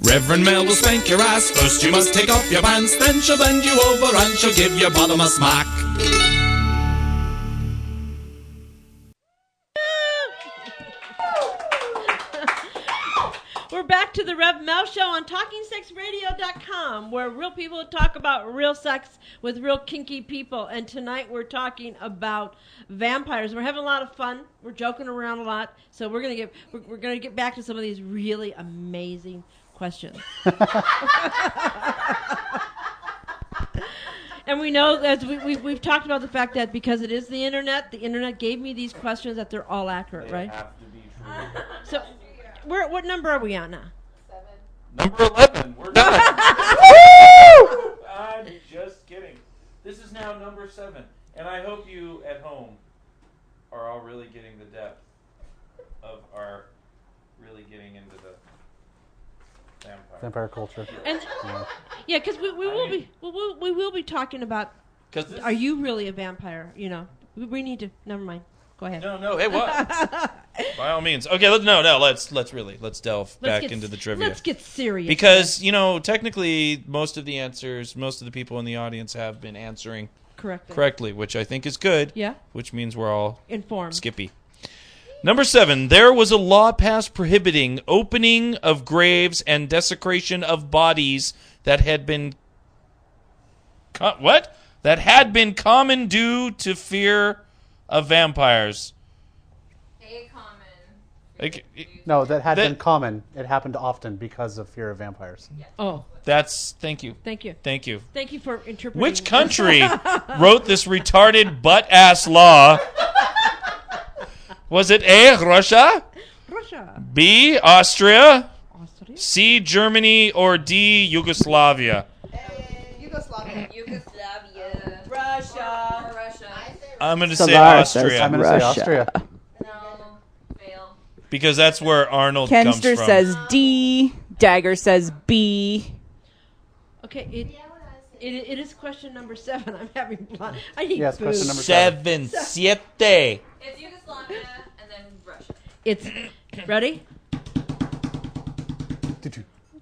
Reverend Mel will spank your ass. First you must take off your pants, then she'll bend you over and she'll give your bottom a smack. We're back to the Rev Mel Show on TalkingSexRadio.com, where real people talk about real sex with real kinky people. And tonight we're talking about vampires. We're having a lot of fun. We're joking around a lot. So we're gonna get back to some of these really amazing questions. And we know, as we've talked about the fact that because it is the internet gave me these questions that they're all accurate, right? They have to be true. So, what number are we on now? 7. Number 11. We're done. Woo! I'm just kidding. This is now number 7. And I hope you at home are all really getting the depth of our really getting into the vampire culture. And yeah, because we will be talking about. Are you really a vampire? You know, we need to. Never mind. Go ahead. No. Hey, what? By all means. Okay. Let's delve back into the trivia. Let's get serious. Because technically, most of the people in the audience have been answering correctly, which I think is good. Yeah. Which means we're all informed. Skippy. Number 7, there was a law passed prohibiting opening of graves and desecration of bodies that had been common due to fear of vampires. No, that had been common. It happened often because of fear of vampires. Yes. Oh. Thank you. Thank you. Thank you. Thank you for interpreting. Which country wrote this retarded butt-ass law? Was it A, Russia? B, Austria? C, Germany? Or D, Yugoslavia? Yugoslavia. Russia. I'm going to say Austria. I'm going to say Austria. No. Fail. Because that's where Arnold comes from. Kenster says D. Dagger says B. Okay, it is question number 7. I'm having blood. I need food. Question number 7. Siete. It's Yugoslavia and then Russia. It's ready?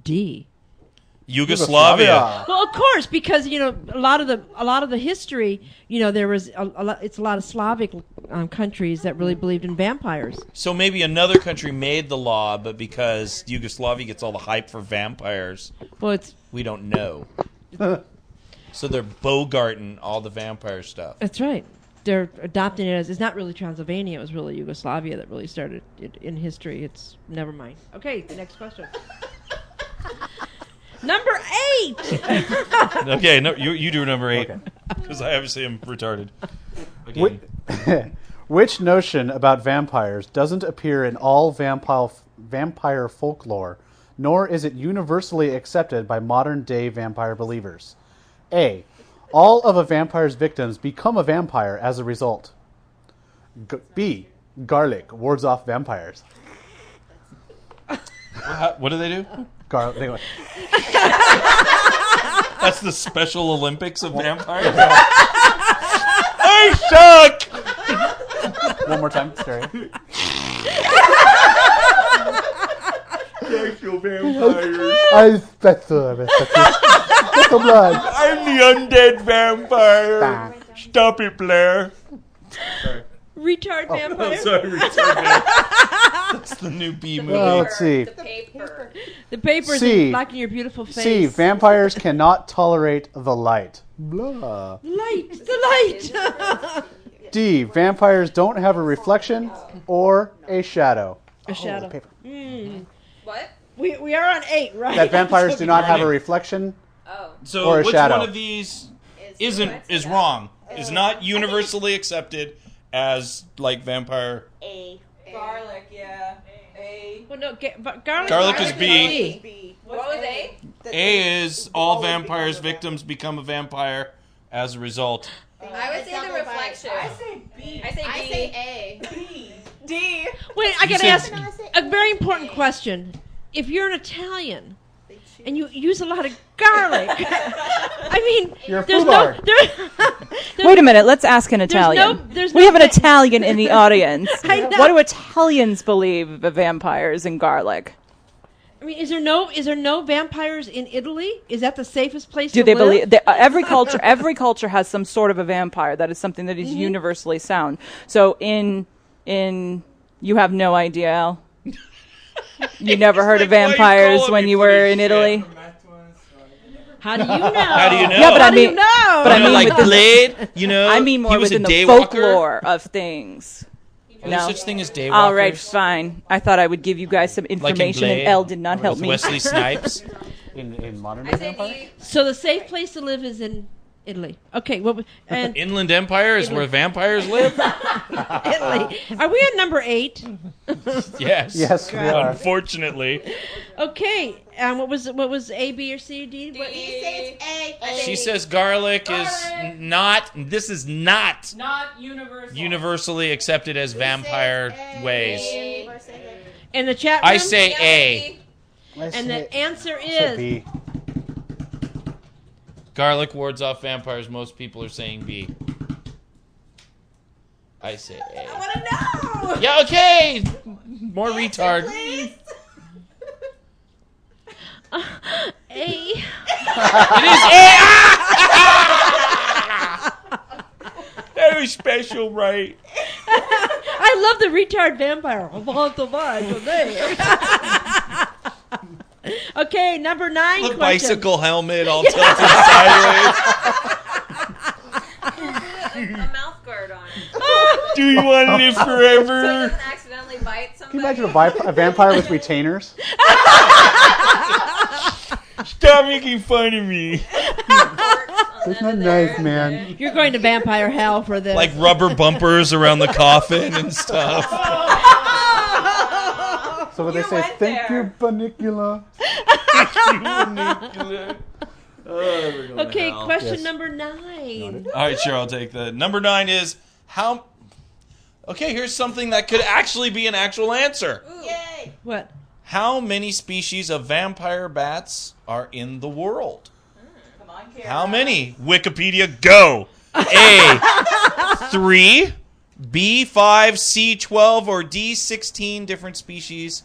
D. Yugoslavia. Well, of course, because a lot of the history, there was it's a lot of Slavic countries that really believed in vampires. So maybe another country made the law, but because Yugoslavia gets all the hype for vampires, we don't know. So they're bogarting all the vampire stuff. That's right. They're adopting it as it's not really Transylvania. It was really Yugoslavia that really started it in history. It's never mind. Okay, the next question. Number 8. Okay, no, you do number 8 because I obviously am retarded. Which notion about vampires doesn't appear in all vampire folklore, nor is it universally accepted by modern-day vampire believers? A. All of a vampire's victims become a vampire as a result. B. Garlic wards off vampires. What do they do? Garlic. That's the Special Olympics of vampires? I suck! One more time, Stereo. Special vampires. I'm special blood. I'm the undead vampire. Stop it, Blair. Sorry. Retard vampire. Sorry, retard vampire. That's the new B movie. Let's see. The paper C. is blocking your beautiful face. C. Vampires cannot tolerate the light. Blah. The light. D. Vampires don't have a reflection or a shadow. A shadow. Paper. What? We are on 8, right? That vampires do not have a reflection So or a which shadow. one of these is wrong? Is not universally accepted as like vampire? A. Garlic, yeah. A. Well, no, Garlic is B. What was A? A is all vampires' victims become a vampire as a result. I would say the reflection. I say B. I say A. D. Wait, I gotta ask a very important question. If you're an Italian and you use a lot of garlic, I mean, there's no. Wait a minute, let's ask an Italian. We have an Italian in the audience. What do Italians believe of vampires and garlic? I mean, is there no vampires in Italy? Is that the safest place Do to they live? believe every culture has some sort of a vampire? That is something that is universally sound. So in you have no idea, Al. You never heard of vampires when you were in Italy? How do you know? How do you know? Yeah, but How I do you mean, know? but I mean, like Blade, you know. I mean more he was within a the daywalker. folklore of things. No No. such thing as daywalkers. All right, fine. I thought I would give you guys some Like in information, and Blade, Elle did not help with me. Wesley Snipes. In modern I day say vampire? D. So the safe place to live is in Italy. Okay, and Inland Empire is where vampires live. Italy. Are we at number 8? Yes. Yes, we are. Unfortunately, Okay. What was A, B, or C, D? What? He says A. she says garlic is not. This is not universal. universally accepted as vampire ways. In the chat room? I say A. And the answer I say is... B. Garlic wards off vampires. Most people are saying B. I say A. I want to know. Yeah, okay. More retard. Please. A. It is A. Very special, right? I love the retard vampire. Okay, number 9 The question. bicycle helmet all tilted sideways. A mouth guard on it. Do you want to live So he forever? doesn't accidentally bite Can somebody. you imagine a vampire with retainers? Stop making fun of me. Isn't that nice, man? You're going to vampire hell for this. Like rubber bumpers around the coffin and stuff. So what they say, went thank there. you, Banicula. Okay, question Yes. number 9. All right, sure, I'll take that. Number 9 is how... Okay, here's something that could actually be an actual answer. Yay. What? How many species of vampire bats are in the world? Come on, Kara. How many? Wikipedia, go! A, 3, B, 5, C, 12, or D, 16 different species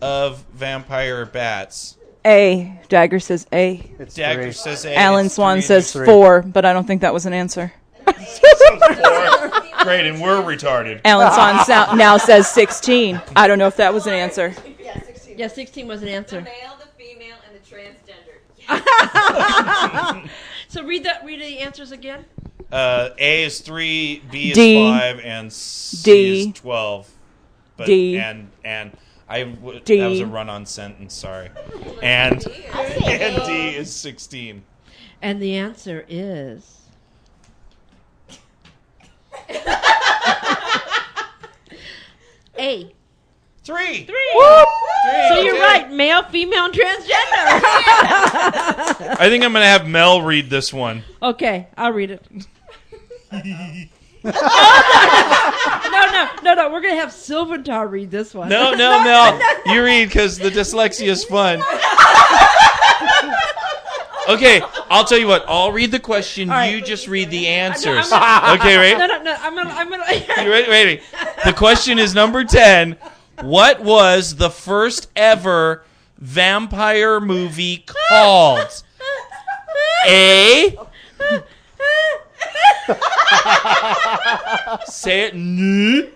of vampire bats. A. Dagger says A. It's Dagger 3. says A. Alan it's Swan 3, says three. 4, but I don't think that was an answer. there's 4. Great, and we're retarded. Alan Swan now says 16. I don't know if that was an answer. Yeah, 16 was an The answer. male, the female, and the transgender. So read the answers again. A is 3, B is D. 5, and C D. is 12. But, D. And that D. was a run-on sentence, sorry. And D is 16. And the answer is... A. 3. So you're right, male, female, and transgender. I think I'm going to have Mel read this one. Okay, I'll read it. No, we're going to have Silventar read this one. No, Mel. You read because the dyslexia is fun. Okay, I'll tell you what. I'll read the question. All right. You just read the answers. I'm Okay, right? No, I'm gonna. You ready? The question is number 10. What was the first ever vampire movie called? A. Say it. N.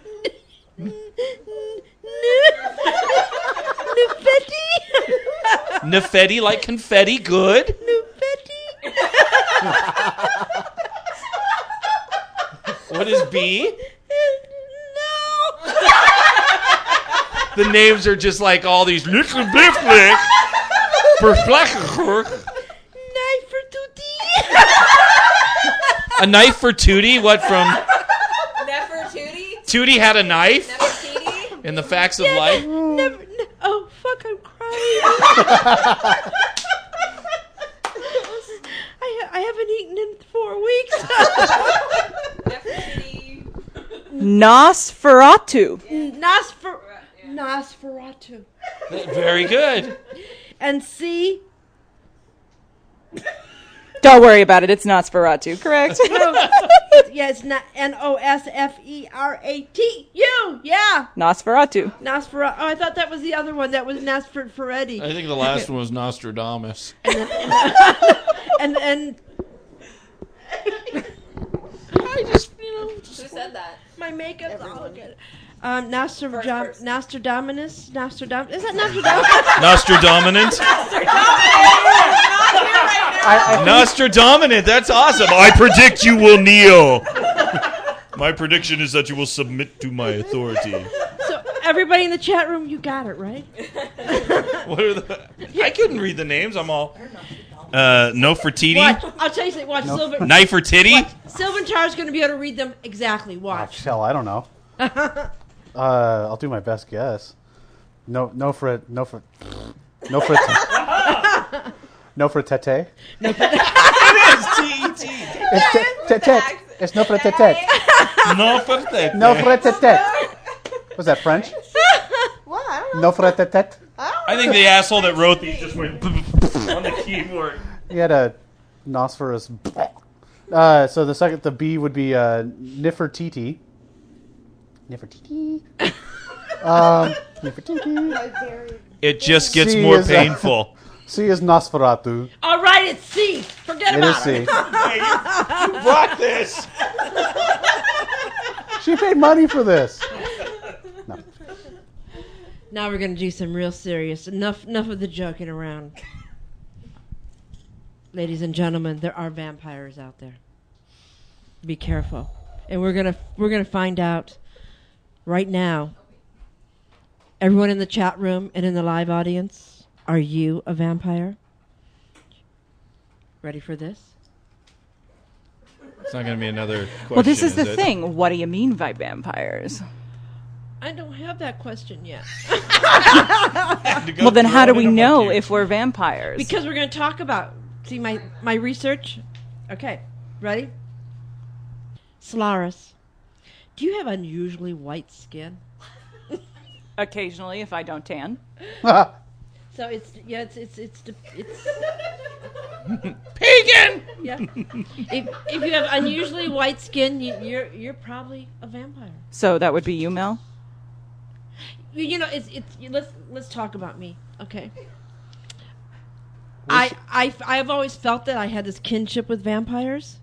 Nefetti like confetti. Good. What is B? The names are just like all these little bifflick. Knife for Tutti. A knife for Tootie? What from? Nefertiti? Tootie had a knife Nefertiti? in the Facts of Life? Oh, fuck, I'm crying. I haven't eaten in 4 weeks. Nefertiti. Nosferatu. Nosferatu. Very good. And C. Don't worry about it. It's Nosferatu, correct? No, It's not Nosferatu. Yeah. Nosferatu. Nosferatu. Oh, I thought that was the other one. That was Nosferatu. I think the last one was Nostradamus. And I just, Who said that? my makeup's all Everyone. good. First. Nostradamus. Is that Nostradamus? Nostradaminant. Nostradaminant. That's awesome. I predict you will kneel. My prediction is that you will submit to my authority. So everybody in the chat room, you got it right. What are the? I couldn't read the names. I'm all. Nefertiti. Watch. I'll tell you something. Watch. Nefertiti. Silventar's going to be able to read them exactly. Oh, Watch. hell, I don't know. I'll do my best guess. No for tete. It is T-E-T. It's tete. It's no for tete. Nefertiti. No for tete. Was that French? What? I don't know. No for tete. I think the asshole that wrote these just went on the keyboard. He had a Nosferus. So the B would be Nefertiti. Nefertiti. Nefertiti. It just gets C more is, painful. C is Nosferatu. All right, it's C. Forget It about is C. it. Hey, you brought this. She paid money for this. No. Now we're going to do some real serious. Enough of the joking around. Ladies and gentlemen, there are vampires out there. Be careful. And we're going to find out right now. Everyone in the chat room and in the live audience, are you a vampire? Ready for this? It's not going to be another question. Well, this is the it? thing. What do you mean by vampires? I don't have that question yet. Well, then how do we know if we're vampires? Because we're going to talk about, see my research? Okay, ready? Solaris, do you have unusually white skin? Occasionally, if I don't tan. So it's Pagan. yeah. If you have unusually white skin, you're probably a vampire. So that would be you, Mel? You know, let's talk about me, okay? I've always felt that I had this kinship with vampires.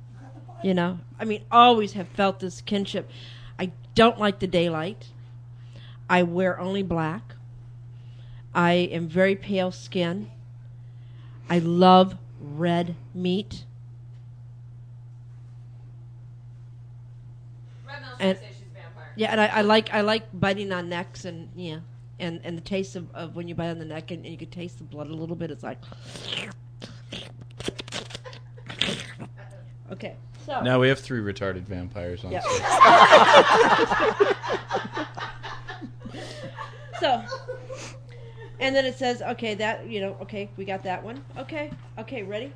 You know, I mean, always have felt this kinship. I don't like the daylight. I wear only black. I am very pale skin. I love red meat. Rev Mel And- says she's a vampire. Yeah, and I like biting on necks and and the taste of when you bite on the neck and you can taste the blood a little bit. It's like okay. So Now we have 3 retarded vampires on Yeah. stage. So, and then it says, okay, that, okay, we got that one. Okay, ready?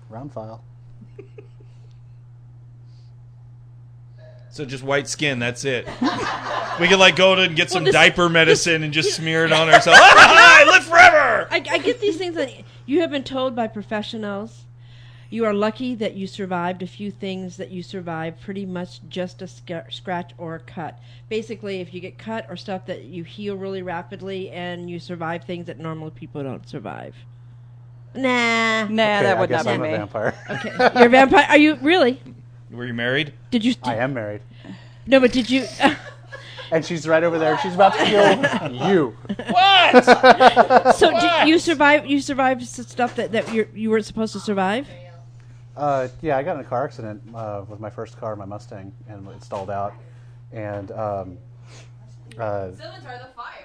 Round file. So just white skin, that's it. We could go to and get some this- diaper medicine and just smear it on ourselves. I live forever! I get these things that you have been told by professionals. You are lucky that you survived a few things that you survived, pretty much just a scratch or a cut. Basically, if you get cut or stuff that you heal really rapidly and you survive things that normal people don't survive. Nah. That would not be I'm a me. vampire. Okay. You're a vampire. Are you really? Were you married? Did you? I am married. No, but did you? And she's right over there. She's about to kill you. What? So you survived? You survived stuff that you weren't supposed to survive? Yeah, I got in a car accident with my first car, my Mustang, and it stalled out. And Silventar the fire.